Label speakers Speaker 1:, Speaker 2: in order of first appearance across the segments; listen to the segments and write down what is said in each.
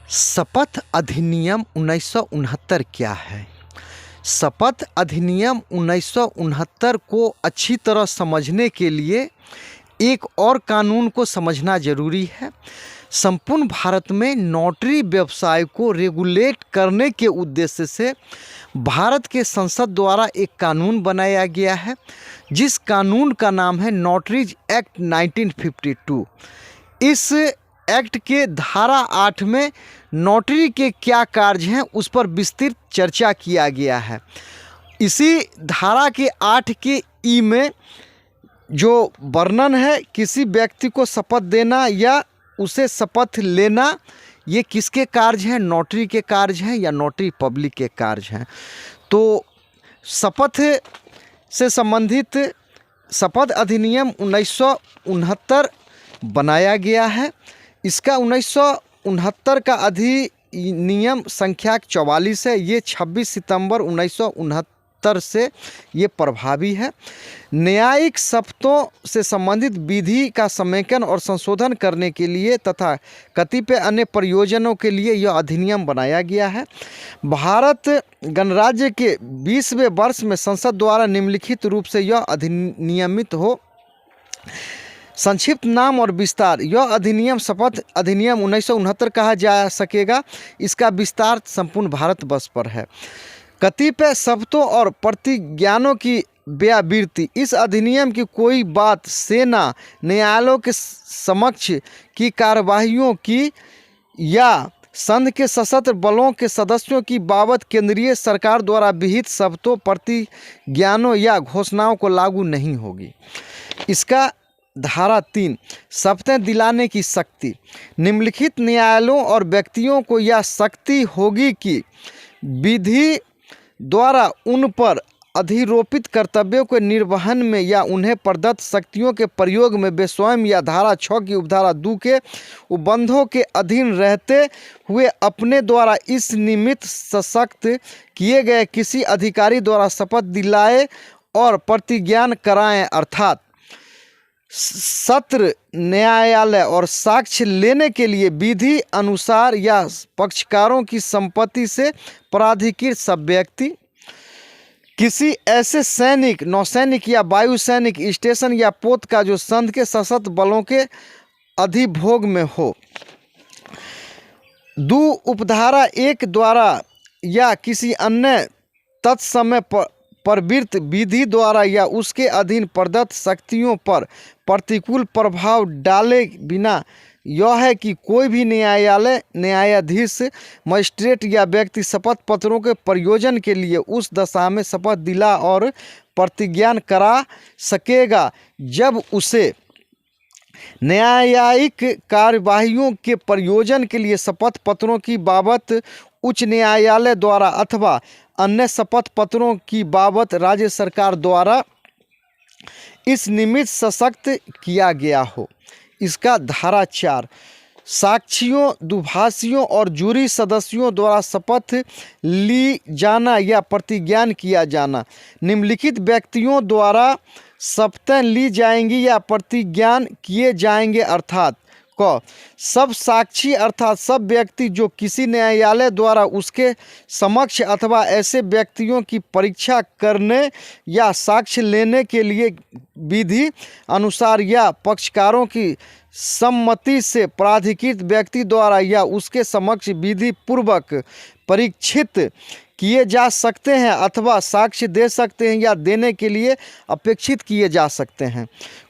Speaker 1: शपथ अधिनियम 1969 क्या है? शपथ अधिनियम 1969 को अच्छी तरह समझने के लिए एक और कानून को समझना ज़रूरी है। संपूर्ण भारत में नोटरी व्यवसाय को रेगुलेट करने के उद्देश्य से भारत के संसद द्वारा एक कानून बनाया गया है, जिस कानून का नाम है नोटरीज एक्ट 1952। इस एक्ट के धारा 8 में नोटरी के क्या कार्य हैं उस पर विस्तृत चर्चा किया गया है। इसी धारा के 8 के ई में जो वर्णन है किसी व्यक्ति को शपथ देना या उसे शपथ लेना, ये किसके कार्य हैं? नोटरी के कार्य हैं या नोटरी पब्लिक के कार्य हैं। तो शपथ से संबंधित शपथ अधिनियम 1969 बनाया गया है। इसका 1969 का अधिनियम संख्या 44 है। ये 26 सितंबर 1969 से ये प्रभावी है। न्यायिक शपथों से संबंधित विधि का समेकन और संशोधन करने के लिए तथा कतिपय अन्य प्रयोजनों के लिए यह अधिनियम बनाया गया है। भारत गणराज्य के 20वें वर्ष में संसद द्वारा निम्नलिखित रूप से यह अधिनियमित हो। संक्षिप्त नाम और विस्तार। यह अधिनियम शपथ अधिनियम 1969 कहा जा सकेगा। इसका विस्तार संपूर्ण भारतवर्ष पर है। कतिपय शपथों और प्रतिज्ञानों की व्यावृत्ति। इस अधिनियम की कोई बात सेना न्यायालयों के समक्ष की कार्यवाहियों की या संघ के सशस्त्र बलों के सदस्यों की बाबत केंद्रीय सरकार द्वारा विहित शपथों, प्रतिज्ञानों या घोषणाओं को लागू नहीं होगी। इसका धारा 3 शपथें दिलाने की शक्ति। निम्नलिखित न्यायालयों और व्यक्तियों को यह शक्ति होगी कि विधि द्वारा उन पर अधिरोपित कर्तव्यों के निर्वहन में या उन्हें प्रदत्त शक्तियों के प्रयोग में वे स्वयं या धारा 6 की उपधारा 2 के उपबंधों के अधीन रहते हुए अपने द्वारा इस निमित्त सशक्त किए गए किसी अधिकारी द्वारा शपथ दिलाए और प्रतिज्ञान कराएं, अर्थात सत्र न्यायालय और साक्ष्य लेने के लिए विधि अनुसार या पक्षकारों की संपत्ति से प्राधिकृत सब व्यक्ति किसी ऐसे सैनिक, नौसैनिक या वायु सैनिक स्टेशन या पोत का जो संघ के सशस्त्र बलों के अधिभोग में हो। 2 उपधारा 1 द्वारा या किसी अन्य तत्समय प्रवृत्त विधि द्वारा या उसके अधीन प्रदत्त शक्तियों पर प्रतिकूल प्रभाव डाले बिना यह है कि कोई भी न्यायालय, न्यायाधीश, मजिस्ट्रेट या व्यक्ति शपथ पत्रों के प्रयोजन के लिए उस दशा में शपथ दिला और प्रतिज्ञान करा सकेगा जब उसे न्यायिक कार्यवाहियों के प्रयोजन के लिए शपथ पत्रों की बाबत उच्च न्यायालय द्वारा अथवा अन्य शपथ पत्रों की बाबत राज्य सरकार द्वारा इस निमित्त सशक्त किया गया हो। इसका धारा 4 साक्षियों, दुभाषियों और जूरी सदस्यों द्वारा शपथ ली जाना या प्रतिज्ञान किया जाना। निम्नलिखित व्यक्तियों द्वारा शपथें ली जाएंगी या प्रतिज्ञान किए जाएंगे, अर्थात क सब साक्षी अर्थात सब व्यक्ति जो किसी न्यायालय द्वारा उसके समक्ष अथवा ऐसे व्यक्तियों की परीक्षा करने या साक्ष्य लेने के लिए विधि अनुसार या पक्षकारों की सम्मति से प्राधिकृत व्यक्ति द्वारा या उसके समक्ष विधि पूर्वक परीक्षित किए जा सकते हैं अथवा साक्ष्य दे सकते हैं या देने के लिए अपेक्षित किए जा सकते हैं।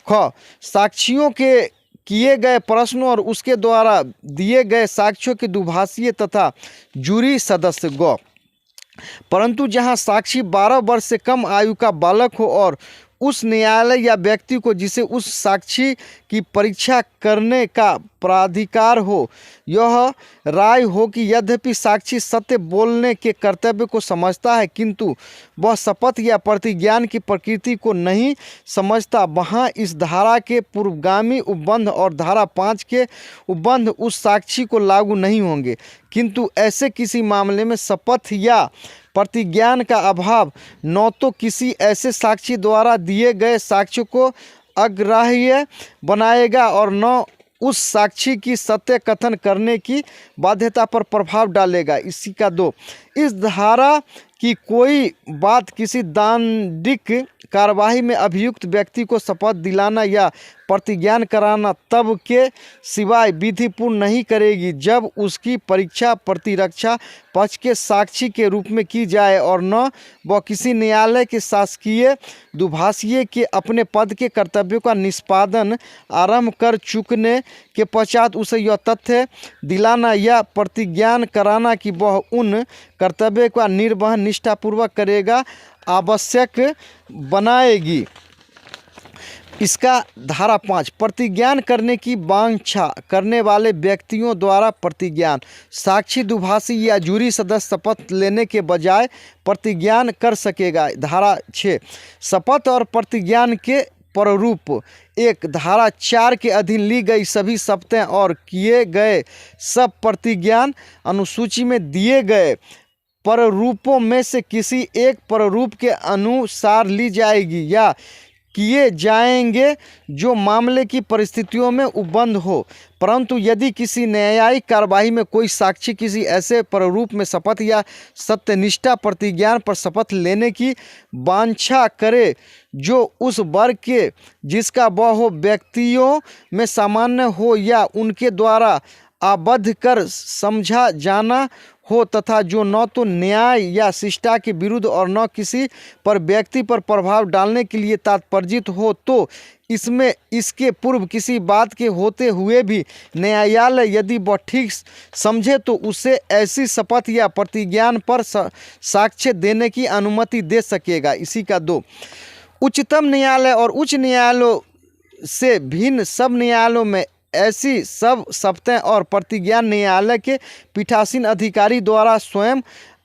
Speaker 1: ख साक्षियों के किए गए प्रश्नों और उसके द्वारा दिए गए साक्ष्यों के दुभाषीय तथा जूरी सदस्य। ग परंतु जहां साक्षी 12 वर्ष से कम आयु का बालक हो और उस न्यायालय या व्यक्ति को जिसे उस साक्षी की परीक्षा करने का प्राधिकार हो, यह राय हो कि यद्यपि साक्षी सत्य बोलने के कर्तव्य को समझता है किंतु वह शपथ या प्रतिज्ञान की प्रकृति को नहीं समझता, वहाँ इस धारा के पूर्वगामी उपबंध और धारा 5 के उपबंध उस साक्षी को लागू नहीं होंगे। किंतु ऐसे किसी मामले में शपथ या प्रतिज्ञान का अभाव न तो किसी ऐसे साक्षी द्वारा दिए गए साक्ष्य को अग्राह्य बनाएगा और न उस साक्षी की सत्य कथन करने की बाध्यता पर प्रभाव डालेगा। इसी का 2, इस धारा की कोई बात किसी दंडिक कार्यवाही में अभियुक्त व्यक्ति को शपथ दिलाना या प्रतिज्ञान कराना तब के सिवाय विधिपूर्ण नहीं करेगी जब उसकी परीक्षा प्रतिरक्षा पक्ष के साक्षी के रूप में की जाए और न वह किसी न्यायालय के शासकीय दुभाषिए के अपने पद के कर्तव्यों का निष्पादन आरंभ कर चुकने के पश्चात उसे यह तथ्य दिलाना या प्रतिज्ञान कराना कि वह उन कर्तव्य का निर्वहन निष्ठापूर्वक करेगा आवश्यक बनाएगी। इसका धारा 5, प्रतिज्ञान करने की वांछा करने वाले व्यक्तियों द्वारा प्रतिज्ञान, साक्षी दुभाषी या जूरी सदस्य शपथ लेने के बजाय प्रतिज्ञान कर सकेगा। धारा 6, शपथ और प्रतिज्ञान के प्रारूप 1, धारा 4 के अधीन ली गई सभी शपथें और किए गए सब प्रतिज्ञान अनुसूची में दिए गए प्रारूपों में से किसी एक प्रारूप के अनुसार ली जाएगी या किए जाएंगे जो मामले की परिस्थितियों में उपबंध हो। परंतु यदि किसी न्यायिक कार्यवाही में कोई साक्षी किसी ऐसे प्रारूप में शपथ या सत्यनिष्ठा प्रतिज्ञान पर शपथ लेने की वांछा करे जो उस वर्ग के जिसका वह हो व्यक्तियों में सामान्य हो या उनके द्वारा आबद्ध कर समझा जाना हो तथा जो न तो न्याय या शिष्टा के विरुद्ध और न किसी पर व्यक्ति पर प्रभाव डालने के लिए तात्पर्जित हो, तो इसमें इसके पूर्व किसी बात के होते हुए भी न्यायालय यदि वह ठीक समझे तो उसे ऐसी शपथ या प्रतिज्ञान पर साक्ष्य देने की अनुमति दे सकेगा। इसी का 2, उच्चतम न्यायालय और उच्च न्यायालयों से भिन्न सब न्यायालयों में ऐसी सब शपथें और प्रतिज्ञान न्यायालय के पीठासीन अधिकारी द्वारा स्वयं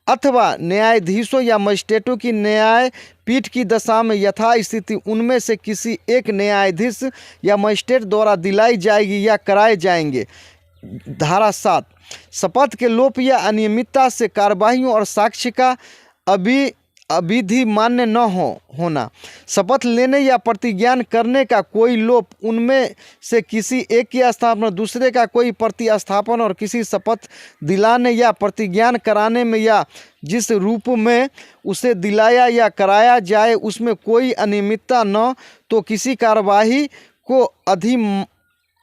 Speaker 1: अथवा न्यायाधीशों या मजिस्ट्रेटों की न्यायपीठ की दशा में यथास्थिति उनमें से किसी एक न्यायाधीश या मजिस्ट्रेट द्वारा दिलाई जाएगी या कराए जाएंगे। धारा 7, शपथ के लोप या अनियमितता से कार्यवाहियों और साक्ष्य का अविधि मान्य न होना, शपथ लेने या प्रतिज्ञान करने का कोई लोप, उनमें से किसी एक की स्थापना दूसरे का कोई प्रतिस्थापन और किसी शपथ दिलाने या प्रतिज्ञान कराने में या जिस रूप में उसे दिलाया या कराया जाए उसमें कोई अनियमितता न तो किसी कार्यवाही को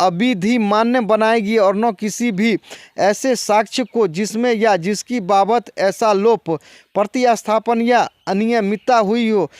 Speaker 1: अविधि मान्य बनाएगी और न किसी भी ऐसे साक्ष्य को जिसमें या जिसकी बाबत ऐसा लोप प्रतिस्थापन या अनियमितता हुई हो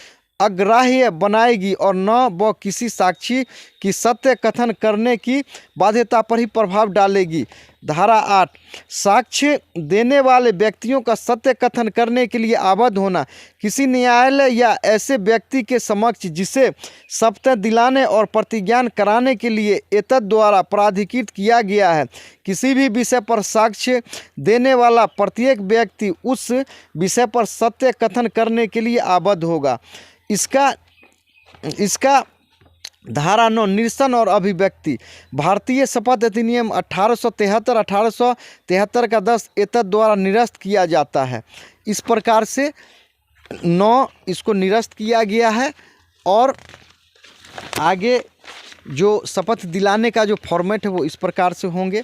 Speaker 1: अग्राह्य बनाएगी और न वह किसी साक्षी की सत्य कथन करने की बाध्यता पर ही प्रभाव डालेगी। धारा 8, साक्ष्य देने वाले व्यक्तियों का सत्य कथन करने के लिए आबद्ध होना किसी न्यायालय या ऐसे व्यक्ति के समक्ष जिसे शपथ दिलाने और प्रतिज्ञान कराने के लिए एतद द्वारा प्राधिकृत किया गया है। किसी भी विषय पर साक्ष्य देने वाला प्रत्येक व्यक्ति उस विषय पर सत्य कथन करने के लिए आबद्ध होगा। इसका धारा 9, निरसन और अभिव्यक्ति, भारतीय शपथ अधिनियम 1873 का 10 एतद द्वारा निरस्त किया जाता है। इस प्रकार से 9 इसको निरस्त किया गया है और आगे जो शपथ दिलाने का जो फॉर्मेट है वो इस प्रकार से होंगे।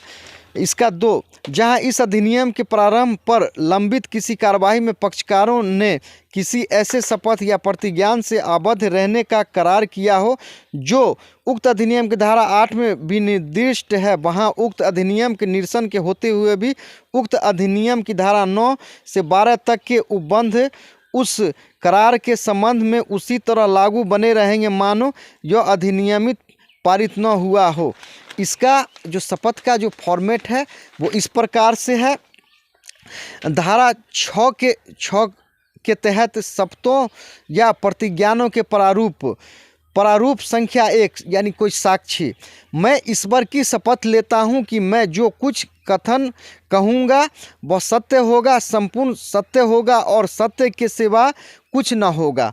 Speaker 1: इसका 2, जहां इस अधिनियम के प्रारंभ पर लंबित किसी कार्यवाही में पक्षकारों ने किसी ऐसे शपथ या प्रतिज्ञान से आबद्ध रहने का करार किया हो जो उक्त अधिनियम की धारा 8 में विनिर्दिष्ट है, वहां उक्त अधिनियम के निरसन के होते हुए भी उक्त अधिनियम की धारा 9 से 12 तक के उपबंध उस करार के संबंध में उसी तरह लागू बने रहेंगे मानो यह अधिनियमित पारित न हुआ हो। इसका जो शपथ का जो फॉर्मेट है वो इस प्रकार से है। धारा 6 के तहत शपथों या प्रतिज्ञानों के प्रारूप संख्या 1 यानी कोई साक्षी, मैं ईश्वर की शपथ लेता हूँ कि मैं जो कुछ कथन कहूँगा वह सत्य होगा, संपूर्ण सत्य होगा और सत्य के सिवा कुछ न होगा।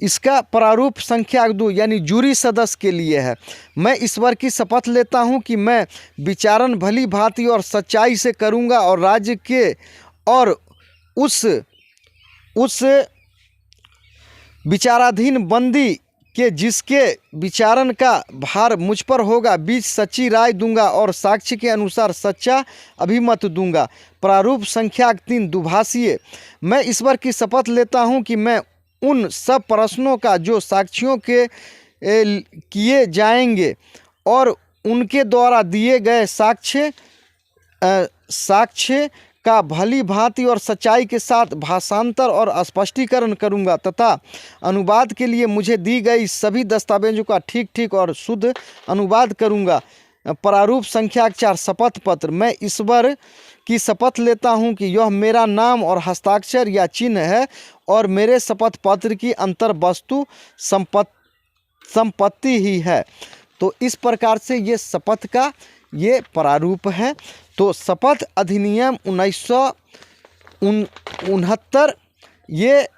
Speaker 1: इसका प्रारूप संख्या 2 यानी जूरी सदस्य के लिए है, मैं ईश्वर की शपथ लेता हूँ कि मैं विचारण भली भांति और सच्चाई से करूँगा और राज्य के और उस विचाराधीन बंदी कि जिसके विचारण का भार मुझ पर होगा, बीच सच्ची राय दूंगा और साक्ष्य के अनुसार सच्चा अभिमत दूंगा। प्रारूप संख्या 3 दुभाषीय। मैं ईश्वर की शपथ लेता हूं कि मैं उन सब प्रश्नों का जो साक्षियों के किए जाएंगे और उनके द्वारा दिए गए साक्ष्य का भली भांति और सच्चाई के साथ भाषांतर और स्पष्टीकरण करूंगा तथा अनुवाद के लिए मुझे दी गई सभी दस्तावेजों का ठीक ठीक और शुद्ध अनुवाद करूंगा। प्रारूप संख्या 4 शपथ पत्र। मैं ईश्वर की शपथ लेता हूं कि यह मेरा नाम और हस्ताक्षर या चिन्ह है और मेरे शपथ पत्र की अंतर वस्तु संपत्ति ही है। तो इस प्रकार से ये शपथ का ये प्रारूप है। तो शपथ अधिनियम 1969 ये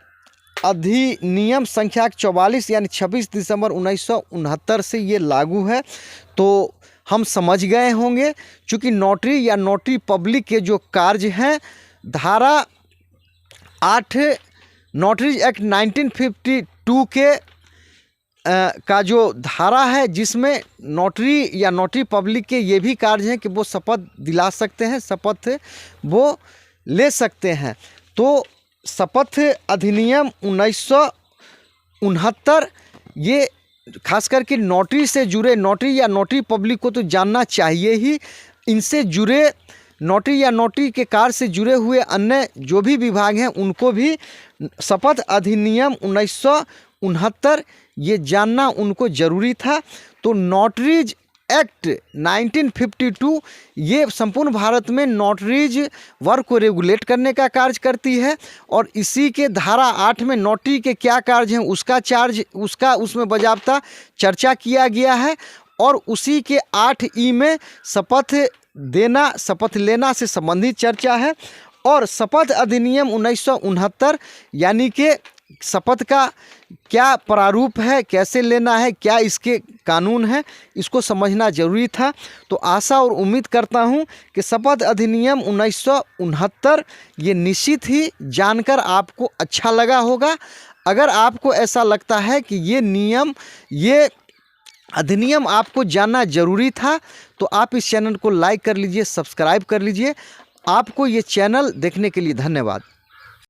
Speaker 1: अधिनियम संख्या 44 यानी 26 दिसंबर 1969 से ये लागू है। तो हम समझ गए होंगे, चूँकि नोटरी या नोटरी पब्लिक के जो कार्य हैं, धारा 8 नोटरीज एक्ट 1952 के का जो धारा है, जिसमें नोटरी या नोटरी पब्लिक के ये भी कार्य हैं कि वो शपथ दिला सकते हैं, शपथ वो ले सकते हैं। तो शपथ अधिनियम 1969 ये खास करके नोटरी से जुड़े, नोटरी या नोटरी पब्लिक को तो जानना चाहिए ही, इनसे जुड़े नोटरी या नोटरी के कार्य से जुड़े हुए अन्य जो भी विभाग हैं उनको भी शपथ अधिनियम 1969 ये जानना उनको ज़रूरी था। तो नोटरीज एक्ट 1952 ये संपूर्ण भारत में नोटरीज वर्क को रेगुलेट करने का कार्य करती है और इसी के धारा 8 में नोटरी के क्या कार्य हैं उसका उसमें बाज़ाब्ता चर्चा किया गया है और उसी के 8E में शपथ लेना से संबंधित चर्चा है। और शपथ अधिनियम 1969 यानी कि शपथ का क्या प्रारूप है, कैसे लेना है, क्या इसके कानून है, इसको समझना जरूरी था। तो आशा और उम्मीद करता हूं कि शपथ अधिनियम 1969 ये निश्चित ही जानकर आपको अच्छा लगा होगा। अगर आपको ऐसा लगता है कि ये अधिनियम आपको जानना जरूरी था, तो आप इस चैनल को लाइक कर लीजिए, सब्सक्राइब कर लीजिए। आपको ये चैनल देखने के लिए धन्यवाद।